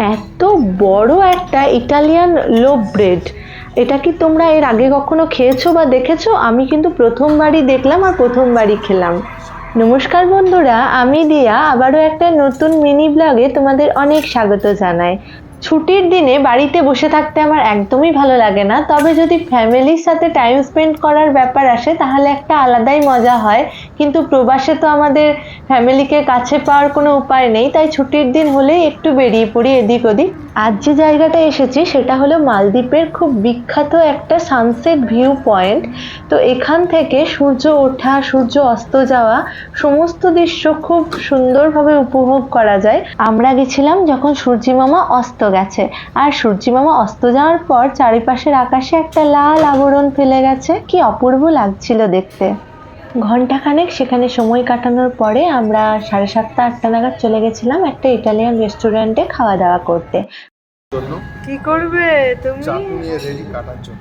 এত বড় একটা ইটালিয়ান লোফ ব্রেড, এটা কি তোমরা এর আগে কখনো খেয়েছো বা দেখেছো? আমি কিন্তু প্রথমবারই দেখলাম আর প্রথমবারই খেলাম। নমস্কার বন্ধুরা, আমি দিয়া আবারও একটা নতুন মিনি ব্লগে তোমাদের অনেক স্বাগত জানাই। ছুটির দিনে বাড়িতে বসে থাকতে আমার একদমই ভালো লাগে না, তবে যদি ফ্যামিলির সাথে টাইম স্পেন্ড করার ব্যাপার আসে তাহলে একটা আলাদাই মজা হয়। কিন্তু প্রবাসে তো আমাদের ফ্যামিলিকে কাছে পাওয়ার কোনো উপায় নেই, তাই ছুটির দিন হলেই একটু বেরিয়ে পড়ি এদিক ওদিক। আজ যে জায়গাটা এসেছি সেটা হলো মালদ্বীপের খুব বিখ্যাত একটা সানসেট ভিউ পয়েন্ট। তো এখান থেকে সূর্য ওঠা, সূর্য অস্ত যাওয়া সমস্ত দৃশ্য খুব সুন্দরভাবে উপভোগ করা যায়। আমরা গেছিলাম যখন সূর্যি মামা অস্ত গেছে, আর সূর্যি মামা অস্ত যাওয়ার পর চারিপাশের আকাশে একটা লাল আবরণ ফেলে গেছে, কি অপূর্ব লাগছিল দেখতে। ঘন্টাখানেক সেখানে সময় কাটানোর পরে আমরা 7:30-8টা নাগাদ চলে গেছিলাম একটা ইটালিয়ান রেস্টুরেন্টে খাওয়া দাওয়া করতে। কি করবে তুমি? চাকু নিয়ে রেডি কাটার জন্য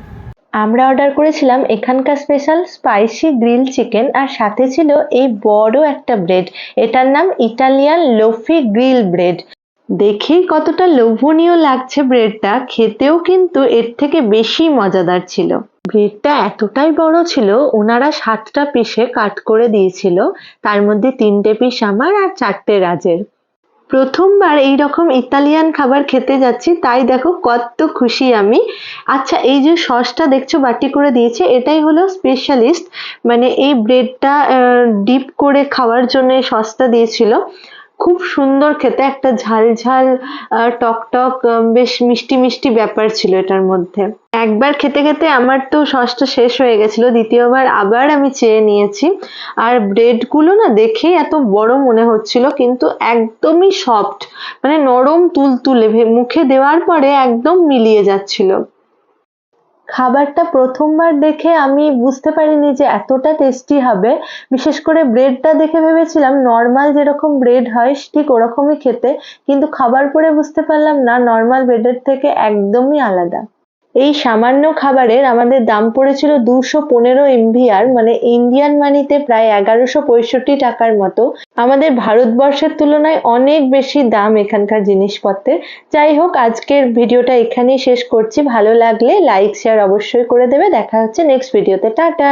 আমরা অর্ডার করেছিলাম এখানকার স্পেশাল স্পাইসি গ্রিল চিকেন, আর সাথে ছিল এই বড় একটা ব্রেড। এটার নাম ইটালিয়ান লোফি গ্রিল ব্রেড। দেখেই কতটা লোভনীয় লাগছে ব্রেডটা, খেতেও কিন্তু এর থেকে বেশি মজাদার ছিল। ব্রেডটা এতটাই বড় ছিল, ওনারা 7টা পিসে কাট করে দিয়েছিল, তার মধ্যে 3টে পিস আমার আর 4টে রাজের। প্রথমবার এইরকম ইতালিয়ান খাবার খেতে যাচ্ছি, তাই দেখো কত খুশি আমি। আচ্ছা, এই যে সসটা দেখছো বাটি করে দিয়েছে, এটাই হলো স্পেশালিস্ট, মানে এই ব্রেডটা ডিপ করে খাওয়ার জন্য এই সসটা দিয়েছিল। খুব সুন্দর খেতে, একটা ঝাল ঝাল টক টক বেশ মিষ্টি মিষ্টি ব্যাপার ছিল এটার মধ্যে। একবার খেতে খেতে আমার তো সসটা শেষ হয়ে গেছিল, দ্বিতীয়বার আবার আমি চেয়ে নিয়েছি। আর ব্রেড গুলো না দেখেই এত বড় মনে হচ্ছিল, কিন্তু একদমই সফট, মানে নরম তুলতুলে, মুখে দেওয়ার পরে একদম মিলিয়ে যাচ্ছিল। খাবারটা প্রথমবার দেখে আমি বুঝতে পারিনি যে এতটা টেস্টি হবে। বিশেষ করে ব্রেডটা দেখে ভেবেছিলাম নর্মাল যেরকম ব্রেড হয় ঠিক ওরকমই খেতে, কিন্তু খাবার পরে বুঝতে পারলাম না, নর্মাল ব্রেডের থেকে একদমই আলাদা। এই সামান্য খাবারের আমাদের দাম পড়েছিল 215 MVR, মানে ইন্ডিয়ান মানিতে প্রায় 1165 টাকার মতো। আমাদের ভারতবর্ষের তুলনায় অনেক বেশি দাম এখানকার জিনিসপত্রের। যাই হোক, আজকের ভিডিওটা এখানেই শেষ করছি। ভালো লাগলে লাইক শেয়ার অবশ্যই করে দেবে। দেখা হচ্ছে নেক্সট ভিডিওতে। টাটা।